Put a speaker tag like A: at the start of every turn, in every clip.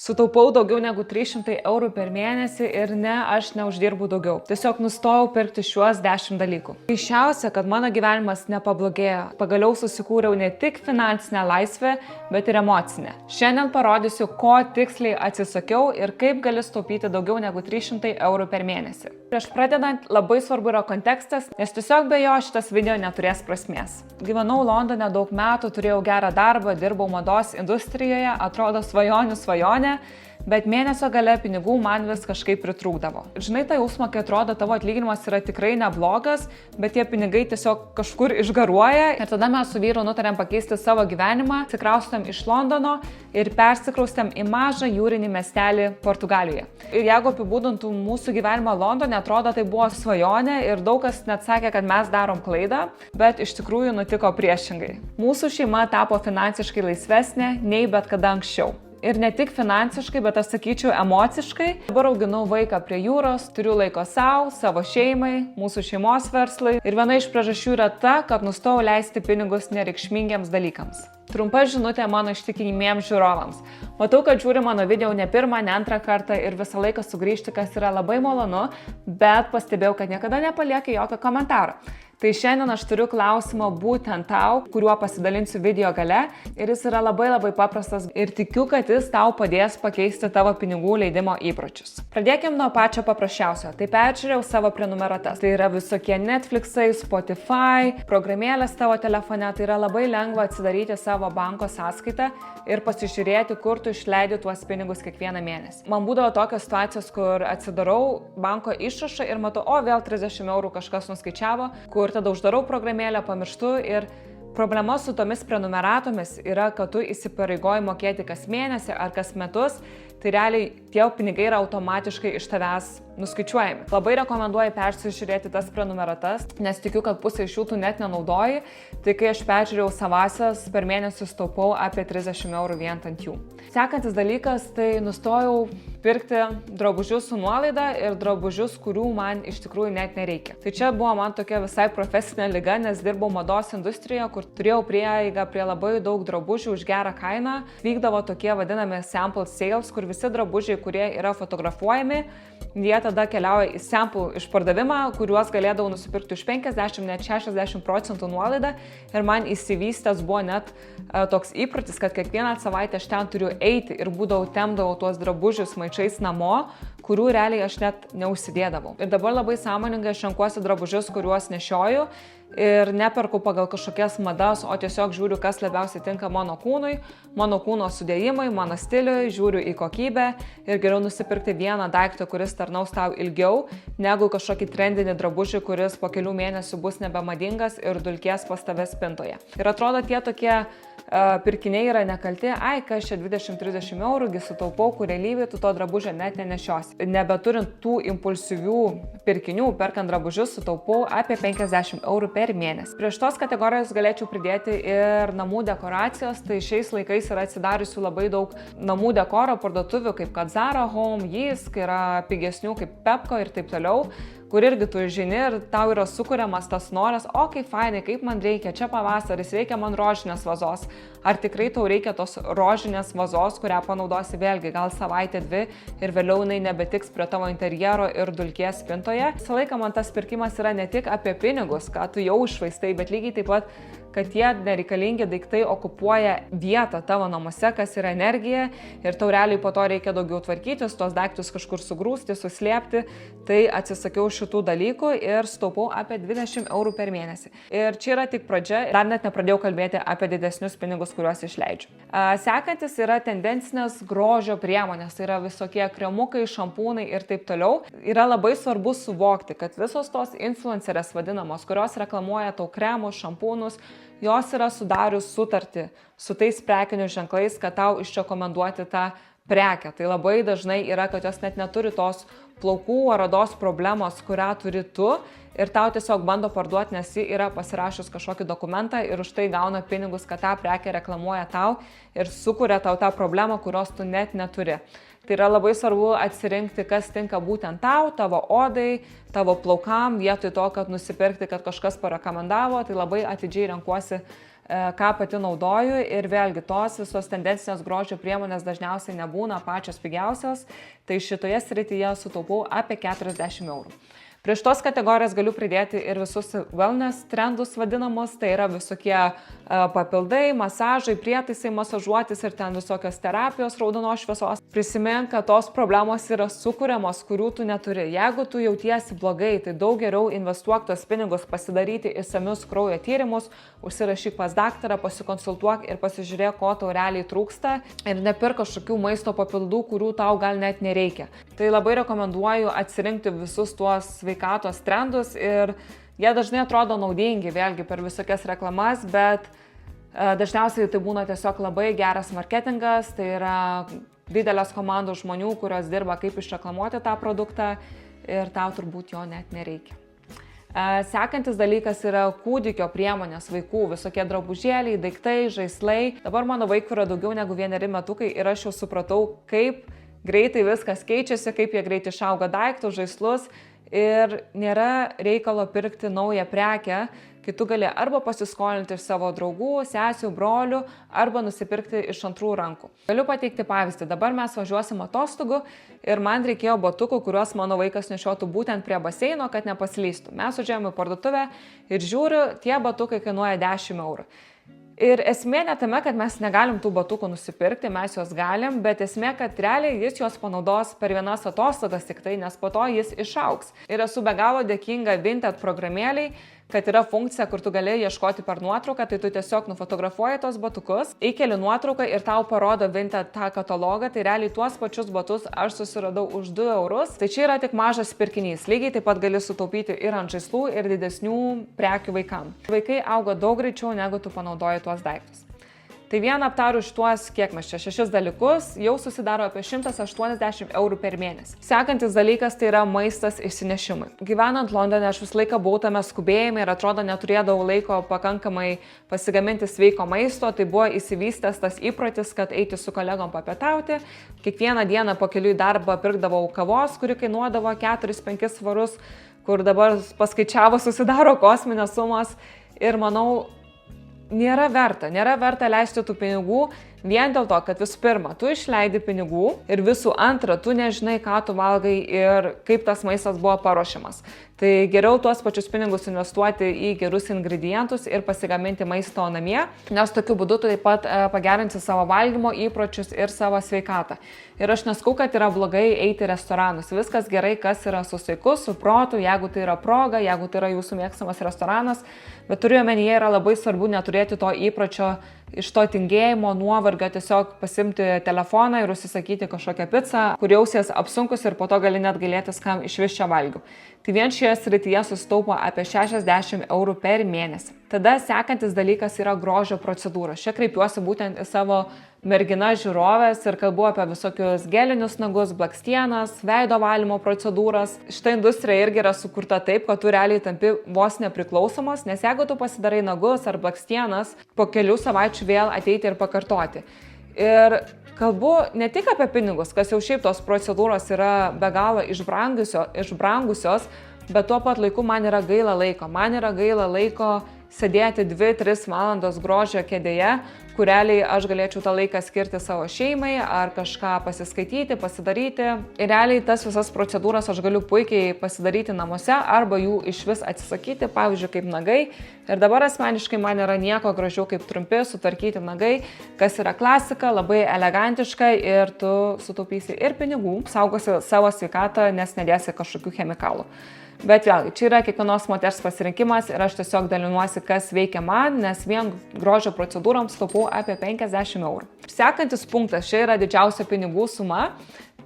A: Sutaupau daugiau negu 300 eurų per mėnesį ir ne, aš neuždirbu daugiau. Tiesiog nustojau pirkti šiuos 10 dalykų. Keisčiausia, kad mano gyvenimas nepablogėjo. Pagaliau susikūriau ne tik finansinę laisvę, bet ir emocinę. Šiandien parodysiu, ko tiksliai atsisakiau ir kaip gali sutaupyti daugiau negu 300 eurų per mėnesį. Prieš pradedant, labai svarbu yra kontekstas, nes tiesiog be jo šitas video neturės prasmės. Gyvenau Londone daug metų, turėjau gerą darbą, dirbau mados industrijoje, atrodo svajonių svajonė, bet mėnesio gale pinigų man vis kažkaip pritrūkdavo. Žinai, ta jausma, kai atrodo tavo atlyginimas yra tikrai neblogas, bet tie pinigai tiesiog kažkur išgaruoja ir tada mes su vyru nutarėm pakeisti savo gyvenimą, atsikraustėm iš Londono ir persikraustėm į mažą jūrinį miestelį Portugalijoje. Ir jeigu apibūdintų mūsų gyvenimą Londone, atrodo tai buvo svajonė ir daug kas net sakė, kad mes darom klaidą, bet iš tikrųjų nutiko priešingai. Mūsų šeima tapo finansiškai laisvesnė nei bet kada anksčiau. Ir ne tik finansiškai, bet aš sakyčiau emociškai. Dabar auginu vaiką prie jūros, turiu laiko savo šeimai, mūsų šeimos verslui. Ir viena iš priežasčių yra ta, kad nustojau leisti pinigus nereikšmingiams dalykams. Trumpa žinutė mano ištikimiems žiūrovams. Matau, kad žiūri mano video ne pirmą, ne antrą kartą ir visą laiką sugrįžti, kas yra labai malonu, bet pastebėjau, kad niekada nepalieka jokio komentaro. Tai šiandien aš turiu klausimą būtent tau, kuriuo pasidalinsiu video gale ir jis yra labai paprastas ir tikiu, kad jis tau padės pakeisti tavo pinigų leidimo įpročius. Pradėkim nuo pačio paprasčiausio. Tai peržiūrėjau savo prenumeratas. Tai yra visokie Netflixai, Spotify, programėlės tavo telefone. Tai yra labai lengva atsidaryti savo banko sąskaitą ir pasižiūrėti, kur tu išleidi tuos pinigus kiekvieną mėnesį. Man būdavo tokios situacijos, kur atsidarau banko išrašą ir matau, vėl 30 eurų kažkas nuskaičiavo, kur tada uždarau programėlę, pamirštu ir problema su tomis prenumeratomis yra, kad tu įsipareigoji mokėti kas mėnesį ar kas metus, tai realiai tie pinigai yra automatiškai iš tavęs nuskaičiuojami. Labai rekomenduoju persižiūrėti tas prenumeratas, nes tikiu, kad pusė iš jų tu net nenaudoji, tai kai aš peržiūrėjau savasias, per mėnesį taupau apie 30 eurų vien ant jų. Sekantis dalykas, tai nustojau pirkti drabužius su nuolaida ir drabužius, kurių man iš tikrųjų net nereikia. Tai čia buvo man tokia visai profesinė liga, nes dirbau mados industrijoje, kur turėjau prieigą prie labai daug drabužių už gerą kainą. Vykdavo tokie vadinami sample sales, kur visi drabužiai, kurie yra fotografuojami, jie tada keliauja į sample išpardavimą, kuriuos galėdavau nusipirkti už 50, net 60% nuolaidą. Ir man įsivystęs buvo net toks įprotis, kad kiekvieną savaitę aš ten turiu eiti ir tempdavau tuos drabužius maišais namo, kurių realiai aš net neužsidėdavau. Ir dabar labai sąmoningai aš renkuosi drabužius, kuriuos nešioju ir neperku pagal kažkokias madas, o tiesiog žiūriu, kas labiausiai tinka mano kūnui, mano kūno sudėjimui, mano stiliui, žiūriu į kokybę ir geriau nusipirkti vieną daiktą, kuris tarnaus tau ilgiau, negu kažkokį trendinį drabužį, kuris po kelių mėnesių bus nebemadingas ir dulkės pas tave spintoje. Ir atrodo, tie tokie pirkiniai yra nekalti, kas čia 20-30 eurų, sutaupau, kur realybėje tu to drabužio net nenešiosi. Nebeturint tų impulsyvių pirkinių, perkant drabužius, sutaupau apie 50 eurų per mėnesį. Prie šitos kategorijos galėčiau pridėti ir namų dekoracijos, tai šiais laikais yra atsidariusių labai daug namų dekoro parduotuvių, kaip kad Zara Home, Jisk, yra pigesnių kaip Pepko ir taip toliau, kur irgi tu žini ir tau yra sukuriamas tas noras, kaip fainai, kaip man reikia, čia pavasaris, reikia man rožinės vazos. Ar tikrai tau reikia tos rožinės vazos, kurią panaudosi vėlgi gal savaitę, dvi ir vėliau jinai nebetiks prie tavo interjero ir dulkės spintoje. Visą laiką man tas pirkimas yra ne tik apie pinigus, ką tu jau iššvaistai, bet lygiai taip pat, kad tie nereikalingi daiktai okupuoja vietą tavo namuose, kas yra energija ir tau realiai po to reikia daugiau tvarkytis, tos daiktus kažkur sugrūsti, suslėpti, tai atsisakiau šitų dalykų ir sutaupau apie 20 eurų per mėnesį. Ir čia yra tik pradžia, dar net nepradėjau kalbėti apie didesnius pinigus, kuriuos išleidžiu. Sekantis yra tendencinės grožio priemonės, tai yra visokie kremukai, šampūnai ir taip toliau. Yra labai svarbu suvokti, kad visos tos influencerės vadinamos, kurios reklamuoja tau kremus, šampūnus, jos yra sudarius sutartį su tais prekiniais ženklais, kad tau išrekomenduoti tą prekę. Tai labai dažnai yra, kad jos net neturi tos plaukų ar odos problemos, kurią turi tu ir tau tiesiog bando parduoti, nes ji yra pasirašus kažkokį dokumentą ir už tai gauna pinigus, kad tą prekę reklamuoja tau ir sukuria tau tą problemą, kurios tu net neturi. Tai yra labai svarbu atsirinkti, kas tinka būtent tau, tavo odai, tavo plaukam, vietoj to, kad nusipirkti, kad kažkas parekomendavo, tai labai atidžiai renkuosi ką pati naudoju ir vėlgi tos visos tendencinės grožio priemonės dažniausiai nebūna pačios pigiausios, tai šitoje srityje sutaupau apie 40 eurų. Prieš tos kategorijas galiu pridėti ir visus wellness trendus vadinamus, tai yra visokie papildai, masažai, prietaisai masažuotis ir ten visokios terapijos raudonos šviesos. Prisimink, kad tos problemos yra sukuriamos, kurių tu neturi. Jeigu tu jautiesi blogai, tai daug geriau investuok tos pinigus pasidaryti išsamius kraujo tyrimus, užsirašyk pas daktarą, pasikonsultuok ir pasižiūrėk, ko tau realiai trūksta ir nepirk kažkokių maisto papildų, kurių tau gal net nereikia. Tai labai rekomenduoju atsirinkti visus tuos sveikatos trendus ir jie dažnai atrodo naudingi, vėlgi per visokias reklamas, bet dažniausiai tai būna tiesiog labai geras marketingas, tai yra didelės komandos žmonių, kurios dirba kaip išreklamuoti tą produktą ir tau turbūt jo net nereikia. Sekantis dalykas yra kūdikio priemonės vaikų, visokie drabužėliai, daiktai, žaislai. Dabar mano vaikui yra daugiau negu 1 metukai ir aš jau supratau, kaip greitai viskas keičiasi, kaip jie greitai išauga daiktus, žaislus ir nėra reikalo pirkti naują prekę, kai tu gali arba pasiskolinti iš savo draugų, sesių, brolių, arba nusipirkti iš antrų rankų. Galiu pateikti pavyzdį. Dabar mes važiuosim atostogų ir man reikėjo batukų, kuriuos mano vaikas nešiotų būtent prie baseino, kad nepaslystų. Mes užėjome į parduotuvę ir žiūriu, tie batukai kainuoja 10 eurų. Ir esmė ne tame, kad mes negalim tų batukų nusipirkti, mes juos galim, bet esmė, kad realiai jis juos panaudos per vienas atostogas tik tai, nes po to jis išaugs. Ir esu be galo dėkinga Vinted programėliai, kad yra funkcija, kur tu gali ieškoti per nuotrauką, tai tu tiesiog nufotografuoji tos batukus, įkeli nuotrauką ir tau parodo Vinted tą katalogą, tai realiai tuos pačius batus aš susiradau už 2 eurus. Tai čia yra tik mažas pirkinys. Lygiai taip pat gali sutaupyti ir ant žaislų, ir didesnių prekių vaikam. Vaikai auga daug greičiau, negu tu panaudoji tuos daiktus. Tai vien aptarus tuos, kiek mes čia, 6 dalykus, jau susidaro apie 180 eurų per mėnesį. Sekantis dalykas tai yra maistas išsinešimui. Gyvenant Londone aš visą laiką buvau tame skubėjime ir atrodo neturėdavau laiko pakankamai pasigaminti sveiko maisto, tai buvo įsivystęs tas įprotis, kad eiti su kolegom papietauti. Kiekvieną dieną po kelių į darbą pirkdavau kavos, kuri kainuodavo 4-5 svarus, kur dabar paskaičiavo susidaro kosminės sumos ir manau, nėra verta leisti tų pinigų vien dėl to, kad visų pirma, tu išleidi pinigų ir visų antra, tu nežinai, ką tu valgai ir kaip tas maistas buvo paruošiamas. Tai geriau tuos pačius pinigus investuoti į gerus ingredientus ir pasigaminti maisto namie, nes tokiu būdu tu taip pat pagerinsi savo valgymo įpročius ir savo sveikatą. Ir aš neskau, kad yra blogai eiti į restoranus. Viskas gerai, kas yra su saiku, su protu, jeigu tai yra proga, jeigu tai yra jūsų mėgstamas restoranas, bet turiu omenyje yra labai svarbu neturėti to įpročio iš to tingėjimo, nuovargio tiesiog pasimti telefoną ir užsisakyti kažkokią pizzą, kur jausies apsunkus ir po to gali net gailėtis, kam išvis čia valgiau. Tai vien šioje srityje susitaupo apie 60 eurų per mėnesį. Tada sekantis dalykas yra grožio procedūros. Čia kreipiuosi būtent į savo merginas žiūrovės ir kalbu apie visokius gelinius nagus, blakstienas, veido valymo procedūras. Šita industrija irgi yra sukurta taip, kad tu realiai tampi vos nepriklausomas, nes jeigu tu pasidarai nagus ar blakstienas, po kelių savaičių vėl ateiti ir pakartoti. Ir kalbu ne tik apie pinigus, kas jau šiaip tos procedūros yra be galo išbrangusios, bet tuo pat laiku man yra gaila laiko. Man yra gaila laiko sėdėti 2-3 valandos grožio kėdėje, kur realiai aš galėčiau tą laiką skirti savo šeimai ar kažką pasiskaityti, pasidaryti. Ir realiai tas visas procedūras aš galiu puikiai pasidaryti namuose arba jų išvis atsisakyti, pavyzdžiui, kaip nagai. Ir dabar asmeniškai man yra nieko gražiau kaip trumpi, sutvarkyti nagai, kas yra klasika, labai elegantiška ir tu sutaupysi ir pinigų, saugosi savo sveikatą, nes nedėsi kažkokių chemikalų. Bet vėlgi, čia yra kiekvienos moters pasirinkimas ir aš tiesiog dalinuosi, kas veikia man, nes vien grožio procedūroms taupau apie 50 eurų. Sekantis punktas, čia yra didžiausia pinigų suma,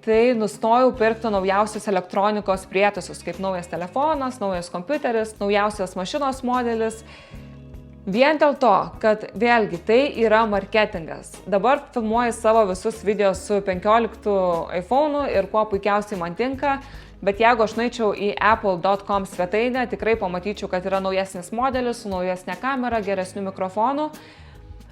A: tai nustojau pirkti naujausius elektronikos prietaisus, kaip naujas telefonas, naujas kompiuteris, naujausias mašinos modelis. Vien dėl to, kad vėlgi tai yra marketingas. Dabar filmuoju savo visus video su 15 iPhone'u ir kuo puikiausiai man tinka. Bet jeigu aš nueičiau į apple.com svetainę, tikrai pamatyčiau, kad yra naujesnis modelis su naujesnė kamera, geresniu mikrofonu,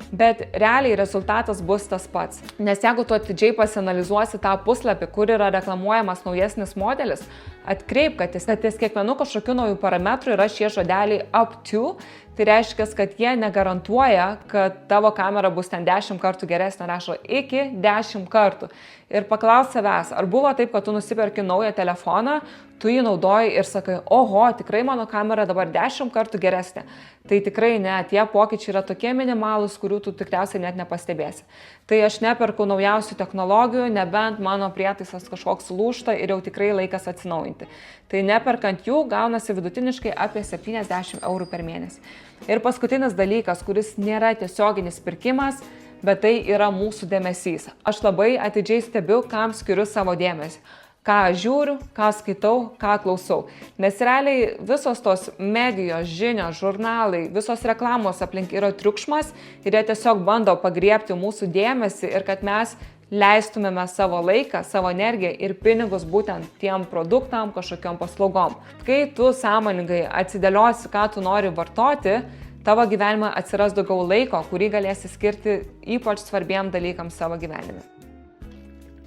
A: bet realiai rezultatas bus tas pats. Nes jeigu tu atidžiai pasianalizuosi tą puslapį, kur yra reklamuojamas naujesnis modelis, atkreip, kad ties kiekvienu kažkokiu naujų parametrų yra šie žodeliai up to, Tai reiškia, kad jie negarantuoja, kad tavo kamera bus ten 10 kartų geresnė, rašo iki 10 kartų. Ir paklaus savęs, ar buvo taip, kad tu nusiperki naują telefoną, tu jį naudoji ir sakai, oho, tikrai mano kamera dabar 10 kartų geresnė. Tai tikrai ne, tie pokyčiai yra tokie minimalūs, kurių tu tikriausiai net nepastebėsi. Tai aš neperku naujausių technologijų, nebent mano prietaisas kažkoks lūžta ir jau tikrai laikas atsinaujinti. Tai neperkant jų gaunasi vidutiniškai apie 70 eurų per mėnesį. Ir paskutinis dalykas, kuris nėra tiesioginis pirkimas, bet tai yra mūsų dėmesys. Aš labai atidžiai stebiu, kam skiriu savo dėmesį. Ką žiūriu, ką skaitau, ką klausau. Nes realiai visos tos medijos, žinios, žurnalai, visos reklamos aplink yra triukšmas ir jie tiesiog bando pagriebti mūsų dėmesį ir kad mes leistumėme savo laiką, savo energiją ir pinigus būtent tiem produktam, kažkokiom paslaugom. Kai tu sąmoningai atsidėliosi, ką tu nori vartoti, tavo gyvenime atsiras daugiau laiko, kurį galėsi skirti ypač svarbiem dalykams savo gyvenime.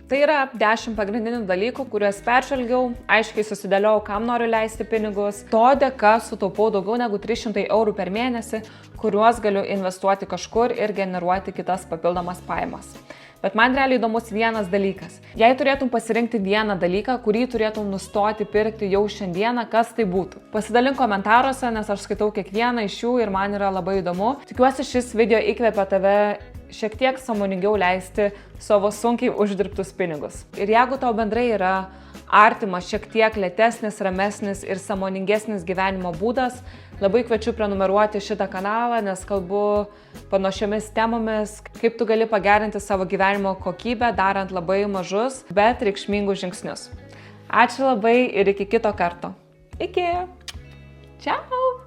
A: Tai yra 10 pagrindinių dalykų, kuriuos peržvelgiau, aiškiai susidėliojau, kam noriu leisti pinigus. To dėka sutaupau daugiau negu 300 eurų per mėnesį, kuriuos galiu investuoti kažkur ir generuoti kitas papildomas pajamas. Bet man realiai įdomus vienas dalykas. Jei turėtum pasirinkti vieną dalyką, kurį turėtum nustoti pirkti jau šiandieną, kas tai būtų? Pasidalink komentaruose, nes aš skaitau kiekvieną iš jų ir man yra labai įdomu. Tikiuosi, šis video įkvepia tave šiek tiek sąmoningiau leisti savo sunkiai uždirbtus pinigus. Ir jeigu tau bendrai yra artimas, šiek tiek lėtesnis, ramesnis ir sąmoningesnis gyvenimo būdas, labai kviečiu prenumeruoti šitą kanalą, nes kalbu panašiomis temomis, kaip tu gali pagerinti savo gyvenimo kokybę, darant labai mažus, bet reikšmingus žingsnius. Ačiū labai ir iki kito karto. Iki! Čiau!